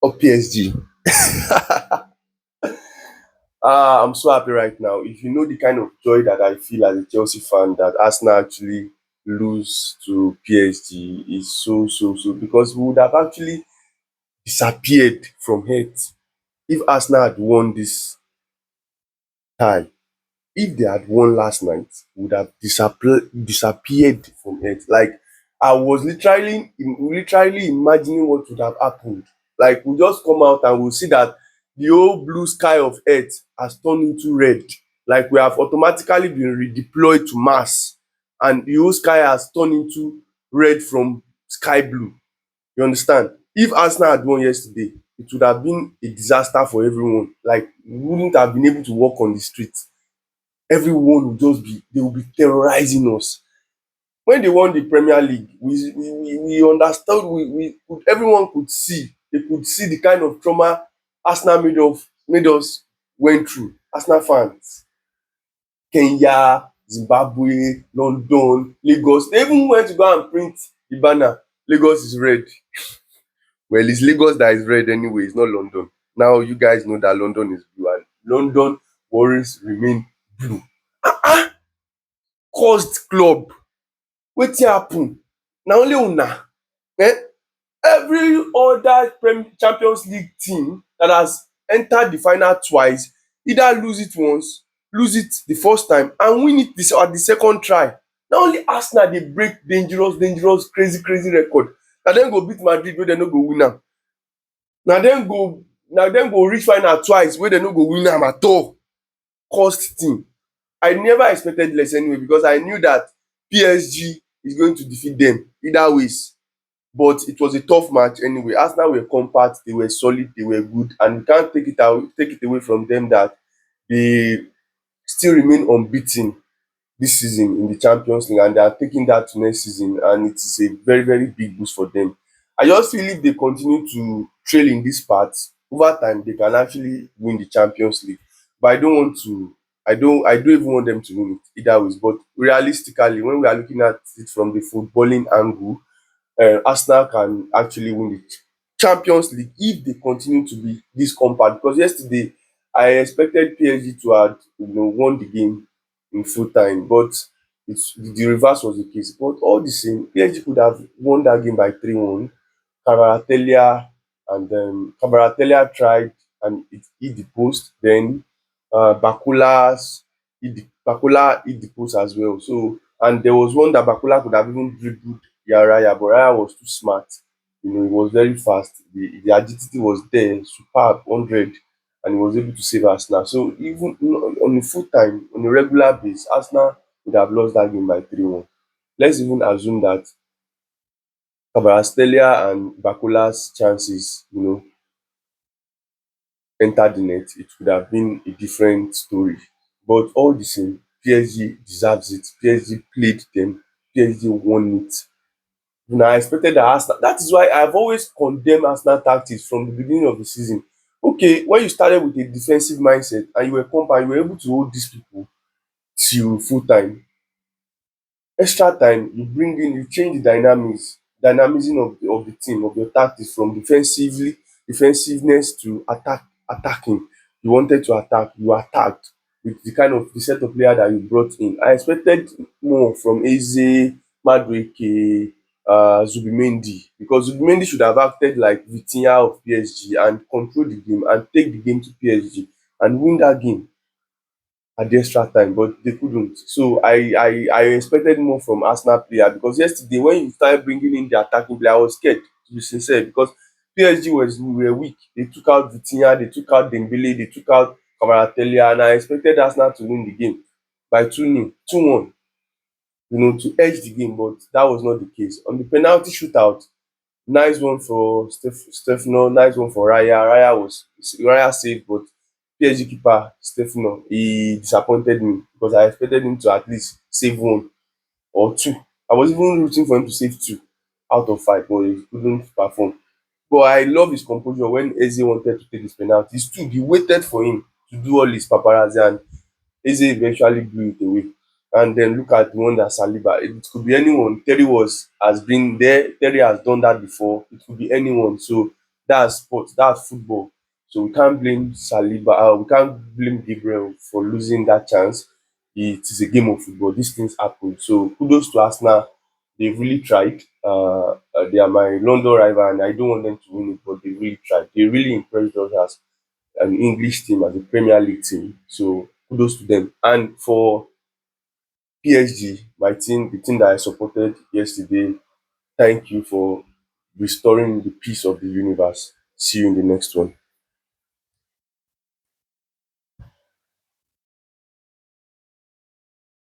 Or PSG. I'm so happy right now. If you know the kind of joy that I feel as a Chelsea fan that Arsenal actually lose to PSG is so because we would have actually disappeared from earth if Arsenal had won this tie. If they had won last night, we would have disappeared from earth. Like I was literally imagining what would have happened. Like we just come out and we'll see that the whole blue sky of earth has turned into red. Like we have automatically been redeployed to Mars, and the whole sky has turned into red from sky blue. You understand? If Arsenal had won yesterday, it would have been a disaster for everyone. Like we wouldn't have been able to walk on the street. Everyone will just be they will be terrorizing us. When they won the Premier League, we understood we could everyone could see they could see the kind of trauma Arsenal made us went through. Arsenal fans, Kenya, Zimbabwe, London, Lagos. They even went to go and print the banner. Lagos is red. Well, it's Lagos that is red anyway, it's not London. Now you guys know that London is blue and London Warriors remain blue. Cursed club. Wetin happen? Na only una. um Every other Champions League team that has entered the final twice either lose it once, lose it the first time and win it at the second try. Na only Arsenal dey break dangerous crazy record. Na dem go beat Madrid wey dem no go win am. Na dem go reach final twice wey dem no go win am at all. Cursed team. I never expected less anyway because I knew that PSG is going to defeat them either ways. But it was a tough match anyway. Arsenal were compact, they were solid, they were good, and you can't take it away from them that they still remain unbeaten this season in the Champions League, and they are taking that to next season, and it is a very big boost for them. I just feel if they continue to trail in this part, over time they can actually win the Champions League. But I don't want to. I don't even want them to win it either ways. But realistically, when we are looking at it from the footballing angle, Arsenal can actually win the Champions League if they continue to be this compact. Because yesterday I expected PSG to have won the game in full time, but the reverse was the case. But all the same, PSG could have won that game by 3-1. Kvaratskhelia Kvaratskhelia tried and it hit the post. Then Bakula hit the post as well. So and there was one that Bakula could have even dribbled Raya, but Raya was too smart. He was very fast. The agility was there, superb, 100, and he was able to save Arsenal. So even on a full time, on a regular base, Arsenal would have lost that game by 3-1. Let's even assume that Kvaratskhelia and Bakula's chances, entered the net, it would have been a different story. But all the same, PSG deserves it. PSG played them. PSG won it. I expected that Arsenal. That is why I've always condemned Arsenal tactics from the beginning of the season. Okay, when you started with a defensive mindset and you were compact, you were able to hold these people till full time. Extra time, you change the dynamism of the team, of your tactics from defensiveness to attacking. You wanted to attack, you attacked with the set of player that you brought in. I expected more from Eze, Madueke, Zubimendi, because Zubimendi should have acted like Vitinha of PSG and control the game and take the game to PSG and win that game at the extra time, but they couldn't. So I expected more from Arsenal player because yesterday when you started bringing in the attacking player, I was scared to be sincere because PSG were weak. They took out Vitinha, they took out Dembele, they took out Kvaratskhelia, and I expected Arsenal to win the game by 2-0, 2-1, to edge the game, but that was not the case. On the penalty shootout, nice one for Stefano, nice one for Raya. Raya saved, but PSG keeper Stefano, he disappointed me because I expected him to at least save one or two. I was even rooting for him to save two out of five, but he couldn't perform. But I love his composure when Eze wanted to take his penalty. He stood, he waited for him to do all his paparazzi, and Eze eventually blew it away. And then look at the one that Saliba. It could be anyone. Terry has been there. Terry has done that before. It could be anyone. So That's sport, that's football. So we can't blame Saliba, we can't blame Gabriel for losing that chance. It is a game of football. These things happen. So kudos to Arsenal. They've really tried. They are my London rival, and I don't want them to win it, but they really tried. They really impressed us as an English team, as a Premier League team. So kudos to them. And for PSG, my team, the team that I supported yesterday, thank you for restoring the peace of the universe. See you in the next one.